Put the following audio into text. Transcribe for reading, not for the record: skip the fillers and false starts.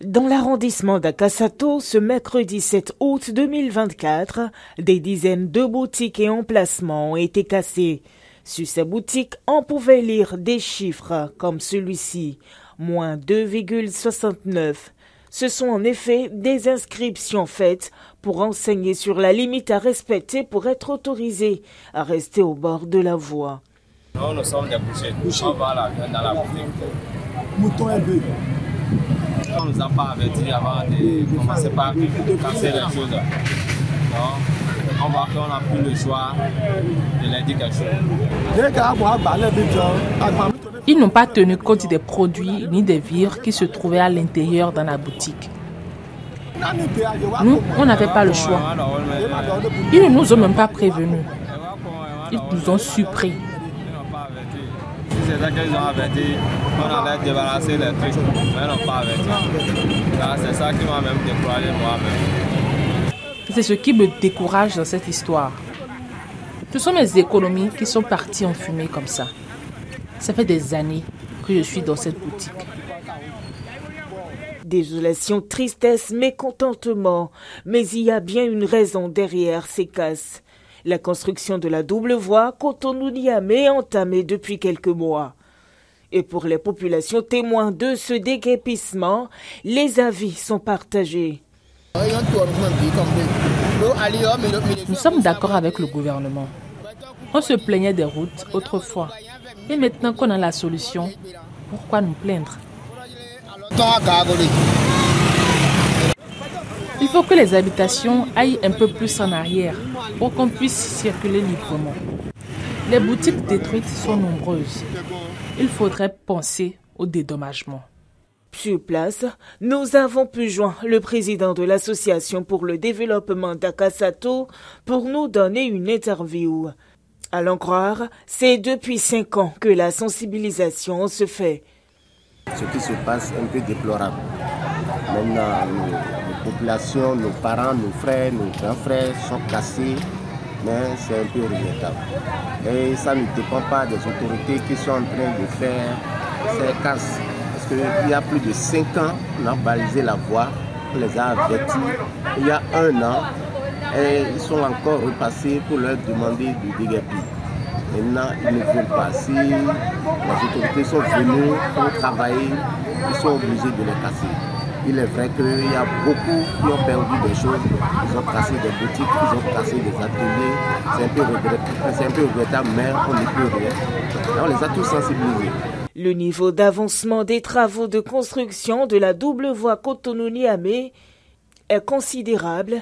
Dans l'arrondissement d'Akasato, ce mercredi 7 août 2024, des dizaines de boutiques et emplacements ont été cassés. Sur ces boutiques, on pouvait lire des chiffres comme celui-ci, moins 2,69. Ce sont en effet des inscriptions faites pour renseigner sur la limite à respecter pour être autorisé à rester au bord de la voie. Nous sommes des bouchers. On va dans la boutique. Mouton et bœuf. On ne nous a pas avertis avant de commencer par casser les choses. Donc, on voit qu'on n'a plus le choix de leur dire quelque chose. Ils n'ont pas tenu compte des produits ni des vivres qui se trouvaient à l'intérieur dans la boutique. Nous, on n'avait pas le choix. Ils ne nous ont même pas prévenus. Ils nous ont surpris. Si c'est ça qu'ils ont averti, on allait débarrasser les trucs, mais ils n'ont pas averti. C'est ça qui m'a même découragé moi-même. C'est ce qui me décourage dans cette histoire. Ce sont mes économies qui sont parties en fumée comme ça. Ça fait des années que je suis dans cette boutique. Désolation, tristesse, mécontentement. Mais il y a bien une raison derrière ces casses. La construction de la double voie Cotonou-Niamey est entamée depuis quelques mois. Et pour les populations témoins de ce déguerpissement, les avis sont partagés. Nous sommes d'accord avec le gouvernement. On se plaignait des routes autrefois. Et maintenant qu'on a la solution, pourquoi nous plaindre? Il faut que les habitations aillent un peu plus en arrière pour qu'on puisse circuler librement. Les boutiques détruites sont nombreuses. Il faudrait penser au dédommagement. Sur place, nous avons pu joindre le président de l'association pour le développement d'Akasato pour nous donner une interview. À l'en croire, c'est depuis 5 ans que la sensibilisation se fait. Ce qui se passe est un peu déplorable. Maintenant, nos populations, nos parents, nos frères, nos grands frères sont cassés, mais c'est un peu regrettable. Et ça ne dépend pas des autorités qui sont en train de faire ces casses. Parce qu'il y a plus de 5 ans, on a balisé la voie, on les a avertis. Il y a 1 an, et ils sont encore repassés pour leur demander de déguerpir. Maintenant, ils ne veulent pas. Si les autorités sont venues pour travailler, ils sont obligés de les casser. Il est vrai qu'il y a beaucoup qui ont perdu des choses. Ils ont cassé des boutiques, ils ont cassé des ateliers. C'est un peu regrettable, mais on n'y peut rien. On les a tous sensibilisés. Le niveau d'avancement des travaux de construction de la double voie Cotonou-Niamey est considérable